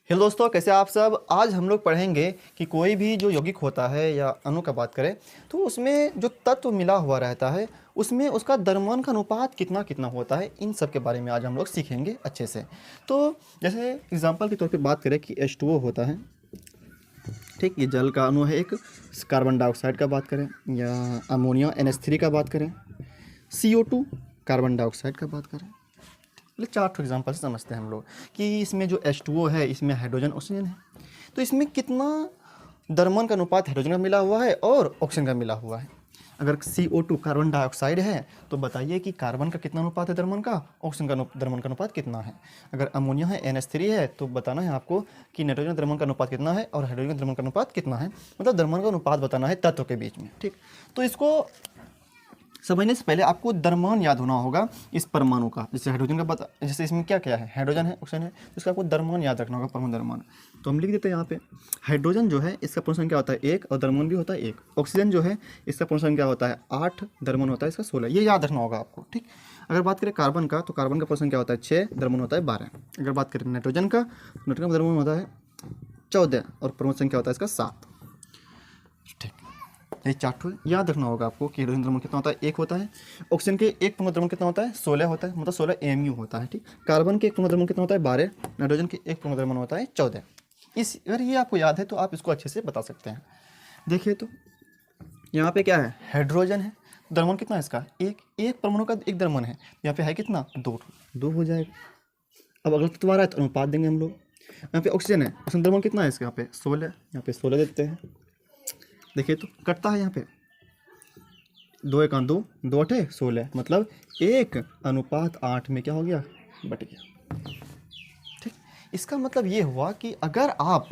Hello दोस्तों, कैसे आप सब। आज हम लोग पढ़ेंगे कि कोई भी जो यौगिक होता है या अणु का बात करें तो उसमें जो तत्व मिला हुआ रहता है उसमें उसका द्रव्यमान का अनुपात कितना कितना होता है। इन सब के बारे में आज हम लोग सीखेंगे अच्छे से। तो जैसे एग्जांपल के तौर पे बात करें कि H2O होता है, ठीक, ये जल का अणु है एक। कार्बन डाइऑक्साइड का बात करें या अमोनिया NH3 का बात करें, CO2 कार्बन डाइऑक्साइड का बात करें। चलिए 4 एग्जाम्पल से समझते हैं हम लोग कि इसमें जो H2O है इसमें हाइड्रोजन ऑक्सीजन है, तो इसमें कितना द्रव्यमान का अनुपात हाइड्रोजन का मिला हुआ है और ऑक्सीजन का मिला हुआ है। अगर CO2 कार्बन डाइऑक्साइड है तो बताइए कि कार्बन का कितना अनुपात है द्रव्यमान का, ऑक्सीजन का द्रव्यमान का अनुपात कितना है। अगर अमोनिया है NH3 है तो बताना है आपको कि नाइट्रोजन द्रव्यमान का अनुपात कितना है और हाइड्रोजन द्रव्यमान का अनुपात कितना है, मतलब द्रव्यमान का अनुपात बताना है तत्व के बीच में। ठीक, तो इसको समझने से पहले आपको द्रव्यमान याद होना होगा इस परमाणु का। जैसे हाइड्रोजन का पता, जैसे इसमें क्या क्या है, हाइड्रोजन है, ऑक्सीजन है, तो इसका आपको द्रव्यमान याद रखना होगा, परमाणु द्रव्यमान। तो हम लिख देते हैं यहाँ पे, हाइड्रोजन जो है इसका पूर्ण संख्या होता है 1 और द्रव्यमान भी होता है 1। ऑक्सीजन जो है इसका पूर्ण संख्या होता है 8, द्रव्यमान होता है इसका 16। ये याद रखना होगा आपको। ठीक, अगर बात करें कार्बन का तो कार्बन का पूर्ण संख्या होता है 6, द्रव्यमान होता है 12। अगर बात करें नाइट्रोजन का, नाइट्रोजन का द्रव्यमान होता है 14 और पूर्ण संख्या होता है इसका 7। ठीक, ये 4 याद रखना होगा आपको कि हाइड्रोजन द्रव्यमान कितना होता है, 1 होता है। ऑक्सीजन के एक पूर्ण द्रव्यमान कितना होता है, 16 होता है, मतलब 16 AMU होता है। ठीक, कार्बन के एक पूर्ण द्रव्यमान कितना होता है, 12। नाइट्रोजन के एक पूर्ण द्रव्यमान होता है 14। इस अगर ये आपको याद है तो आप इसको अच्छे से बता सकते हैं। देखिए तो यहाँ पे क्या है, हाइड्रोजन है, द्रव्यमान कितना है इसका, एक परमाणु का एक द्रव्यमान है, यहाँ पे है कितना, 2 हो जाएगा। अब अगला तत्व आ रहा है तो अनुपात देंगे हम लोग। यहाँ पे ऑक्सीजन है, ऑक्सीजन द्रव्यमान कितना है इसका, यहाँ पे 16, यहाँ पे 16 देते हैं। देखिए तो कटता है यहाँ पे 2 1 2, 2 8 16, मतलब 1:8 में क्या हो गया, बट गया। ठीक, इसका मतलब ये हुआ कि अगर आप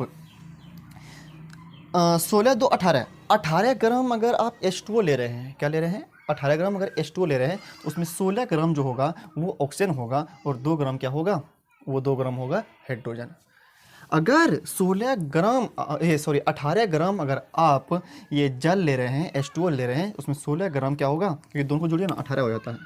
16 2 18 18 ग्राम अगर आप H2O ले रहे हैं, क्या ले रहे हैं, 18 ग्राम अगर H2O ले रहे हैं तो उसमें 16 ग्राम जो होगा वो ऑक्सीजन होगा और 2 ग्राम क्या होगा, वो 2 ग्राम होगा हाइड्रोजन। अगर 16 ग्राम 18 ग्राम अगर आप ये जल ले रहे हैं, H2O ले रहे हैं, उसमें 16 ग्राम क्या होगा, क्योंकि दोनों को जोड़िए ना 18 हो जाता है।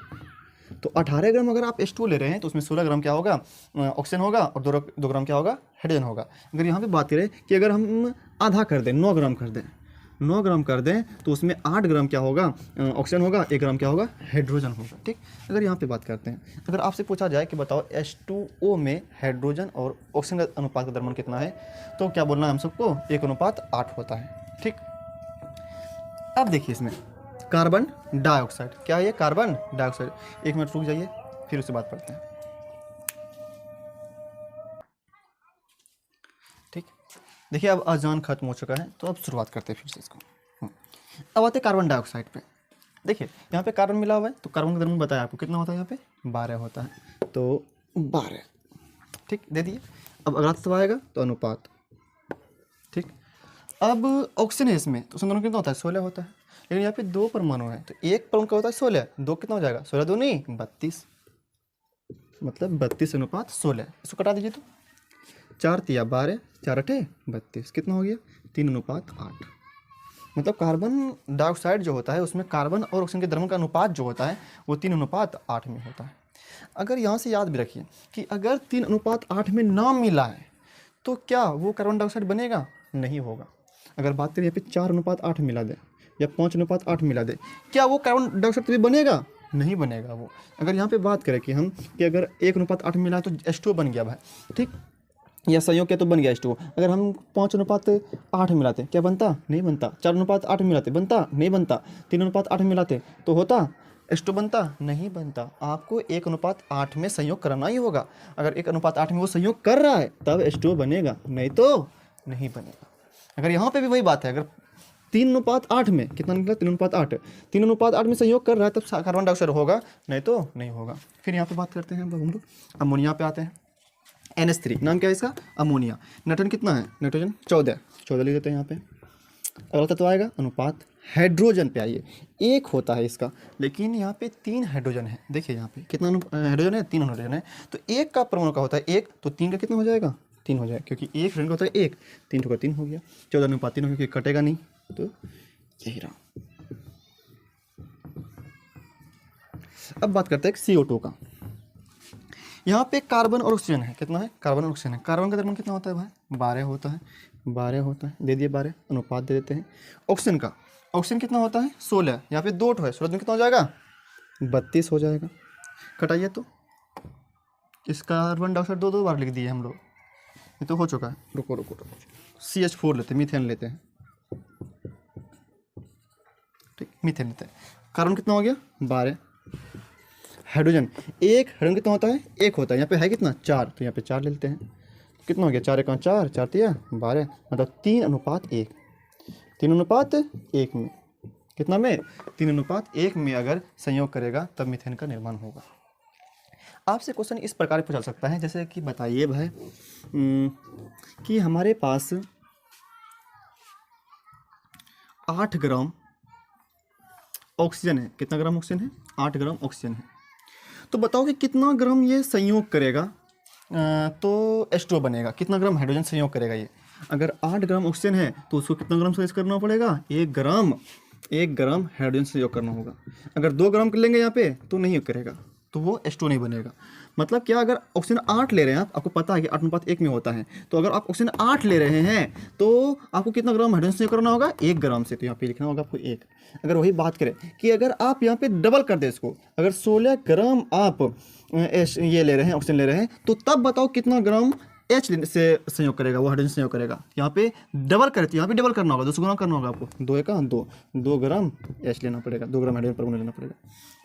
तो 18 ग्राम अगर आप H2O ले रहे हैं तो उसमें 16 ग्राम क्या होगा, ऑक्सीजन होगा और 2 ग्राम क्या होगा, हाइड्रोजन होगा। अगर यहाँ पे बात करें कि अगर हम आधा कर दें, 9 ग्राम कर दें, 9 ग्राम कर दें तो उसमें 8 ग्राम क्या होगा, ऑक्सीजन होगा, 1 ग्राम क्या होगा, हाइड्रोजन होगा। ठीक, अगर यहाँ पे बात करते हैं, अगर आपसे पूछा जाए कि बताओ H2O में हाइड्रोजन और ऑक्सीजन का अनुपात का द्रव्यमान कितना है, तो क्या बोलना है हम सबको, 1:8 होता है। ठीक, अब देखिए इसमें कार्बन डाइऑक्साइड, क्या है ये, कार्बन डाइऑक्साइड। 1 मिनट रुक जाइए फिर उससे बात करते हैं। ठीक, देखिए अब अजान खत्म हो चुका है तो अब शुरुआत करते हैं फिर से इसको। अब आते हैं कार्बन डाइऑक्साइड पे। देखिए यहाँ पे कार्बन मिला हुआ है तो कार्बन का द्रव्यमान बताया आपको कितना होता है, यहाँ पे 12 होता है, तो 12। ठीक, दे दिए। अब अगला तत्व आएगा तो अनुपात। ठीक, अब ऑक्सीजन है इसमें तो उसमें दोनों कितना होता है, 16 होता है। लेकिन यहाँ पे 2 परमाणु है तो एक परमाणु का होता है 16, 2 कितना हो जाएगा, 16 दूनी 32, मतलब 32:16। इसको कटा दीजिए तो 4 तिया 12, 4 8 32, कितना हो गया, 3:8। मतलब कार्बन डाइऑक्साइड जो होता है उसमें कार्बन और ऑक्सीजन के द्रव्यमान का अनुपात जो होता है वो 3:8 में होता है। अगर यहाँ से याद भी रखिए कि अगर 3:8 में ना मिला है तो क्या वो कार्बन डाइऑक्साइड बनेगा, नहीं होगा। अगर बात करें यहाँ पे 4:8 मिला दे या 5:8 मिला दे, क्या वो कार्बन डाइऑक्साइड तभी बनेगा, नहीं बनेगा वो। अगर यहाँ पे बात करें कि हम कि अगर 1:8 मिला तो H2O बन गया भाई, ठीक, या संयोग किया तो बन गया H2O। अगर हम 5:8 मिलाते क्या बनता, नहीं बनता। 4:8 मिलाते बनता, नहीं बनता। 3:8 मिलाते तो होता, H2O बनता, नहीं बनता। आपको 1:8 में संयोग करना ही होगा। अगर 1:8 में वो संयोग कर रहा है तब H2O बनेगा, नहीं तो नहीं बनेगा। अगर यहाँ पे भी वही बात है, अगर 3:8 में कितना निकला, 3:8 में संयोग कर रहा है तब कार्बन डाइऑक्साइड होगा, नहीं तो नहीं होगा। फिर यहाँ पे बात करते हैं हम लोग अमोनिया पे आते हैं। NH3 नाम क्या है इसका, अमोनिया। नाइट्रोजन कितना है, नाइट्रोजन 14 लिख देते हैं यहाँ पे। अगला तत्व आएगा अनुपात। हाइड्रोजन पे आइए, 1 होता है इसका, लेकिन यहाँ पे 3 हाइड्रोजन है। देखिए यहाँ पे कितना हाइड्रोजन है, 3 हाइड्रोजन है। तो 1 का परमाणु का होता है 1, तो 3 का कितना हो जाएगा, 3 हो जाएगा, क्योंकि 1 हाइड्रोजन का होता है 1, 3 का 3 हो गया। 14:3 हो गया, क्योंकि कटेगा नहीं, तो यही रहा। अब बात करते हैं CO2 का। यहाँ पे कार्बन और ऑक्सीजन है, कितना है, कार्बन और ऑक्सीजन है। कार्बन का द्रव्यमान कितना होता है भाई, 12 होता है, 12 होता है, दे दिए 12, अनुपात दे देते हैं। ऑक्सीजन का, ऑक्सीजन कितना होता है, 16, यहाँ पे 2 है, 16 में कितना हो जाएगा, 32 हो जाएगा। कटाइए तो, इस कार्बन डाइऑक्साइड दो बार लिख दिए हम लोग, ये तो हो चुका है। रुको रुको रुको, CH4 लेते हैं, मीथेन लेते हैं, ठीक, मीथेन लेते हैं। कार्बन कितना हो गया, 12। हाइड्रोजन, एक हाइड्रोजन कितना होता है, एक होता है, यहाँ पे है कितना, 4, तो यहाँ पे 4 ले लेते हैं। कितना हो गया, 4 1 4, 4 3 12, मतलब 3:1, 3:1 में, कितना में, 3:1 में अगर संयोग करेगा तब मीथेन का निर्माण होगा। आपसे क्वेश्चन इस प्रकार पूछा जा सकता है, जैसे कि बताइए भाई कि हमारे पास 8 ग्राम ऑक्सीजन है, कितना ग्राम ऑक्सीजन है, 8 ग्राम ऑक्सीजन है, तो बताओ कि कितना ग्राम ये संयोग करेगा, तो H2O बनेगा, कितना ग्राम हाइड्रोजन संयोग करेगा ये। अगर 8 ग्राम ऑक्सीजन है तो उसको कितना ग्राम संयोग करना पड़ेगा, 1 ग्राम हाइड्रोजन संयोग करना होगा। अगर 2 ग्राम कर लेंगे यहाँ पे तो नहीं करेगा, तो वो H2O नहीं बनेगा। मतलब क्या, अगर ऑक्सीजन 8 ले रहे हैं आप, आपको पता है कि 8:1 में होता है, तो अगर आप ऑक्सीजन 8 ले रहे हैं तो आपको कितना ग्राम हाइड्रोजन संयोग करना होगा, 1 ग्राम से, तो यहाँ पे लिखना होगा आपको 1। अगर वही बात करें कि अगर आप यहाँ पे डबल कर दे इसको, अगर 16 ग्राम आप ये ले रहे हैं, ऑक्सीजन ले रहे हैं, तो तब बताओ कितना ग्राम H से संयोग करेगा, वो हाइड्रोजन संयोग करेगा। यहाँ पे डबल करते, यहाँ पे डबल करना होगा, 200 गुना करना होगा आपको, 2 1 2 ग्राम H लेना पड़ेगा, 2 ग्राम हाइड्रोजन परमाणु लेना पड़ेगा,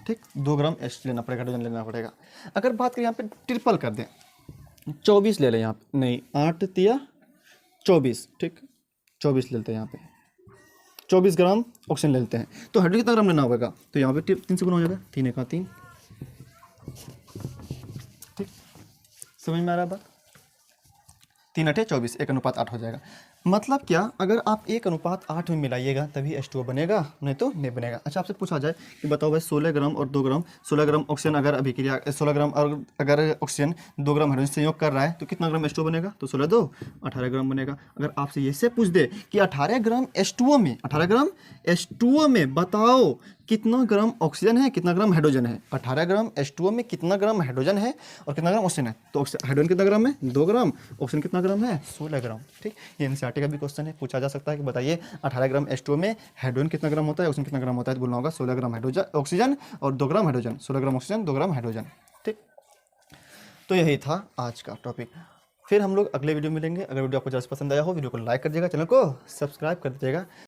ठीक, 2 ग्राम H लेना पड़ेगा, हाइड्रोजन लेना पड़ेगा। अगर बात करें यहाँ पे ट्रिपल कर दें, 24 ले लें यहाँ पे, नहीं 8 3 24, ठीक, 24 ले लेते हैं यहाँ पे, 24 ग्राम ऑक्सीजन ले लेते हैं, तो हाइड्रोजन कितना ग्राम लेना होगा, तो यहाँ पे 3 से गुना हो जाएगा, 3 1 3, ठीक, समझ में आ रहा है बात, 3 8 24, 1:8 हो जाएगा। मतलब क्या, अगर आप 1:8 में मिलाइएगा तभी H2O बनेगा, नहीं तो नहीं बनेगा। अच्छा, आपसे पूछा जाए कि बताओ भाई 16 ग्राम और 2 ग्राम, 16 ग्राम ऑक्सीजन अगर अभिक्रिया, 16 ग्राम और अगर ऑक्सीजन 2 ग्राम हाइड्रोजन संयोग कर रहा है तो कितना ग्राम H2O बनेगा, तो 16 2 18 ग्राम बनेगा। अगर आपसे ये से पूछ दे कि 18 ग्राम H2O में, 18 ग्राम H2O में बताओ कितना ग्राम ऑक्सीजन है, कितना ग्राम हाइड्रोजन है, 18 ग्राम H2O में कितना ग्राम हाइड्रोजन है और कितना ग्राम ऑक्सीजन है, तो हाइड्रोजन कितना ग्राम है, 2 ग्राम, ऑक्सीजन कितना ग्राम है, 16 ग्राम, ठीक। ये NCERT का भी क्वेश्चन है, पूछा जा सकता है कि बताइए 18 ग्राम H2O में हाइड्रोजन कितना ग्राम होता है, ऑक्सीजन कितना ग्राम होता है, तो बोलना होगा 16 ग्राम हाइड्रोजन ऑक्सीजन और 2 gram hydrogen, 16 gram oxygen 2 gram hydrogen, ठीक। तो यही था आज का टॉपिक। फिर हम लोग अगले वीडियो में मिलेंगे। अगर वीडियो आपको ज़्यादा पसंद आया हो, वीडियो को लाइक कर दीजिएगा, चैनल को सब्सक्राइब कर दीजिएगा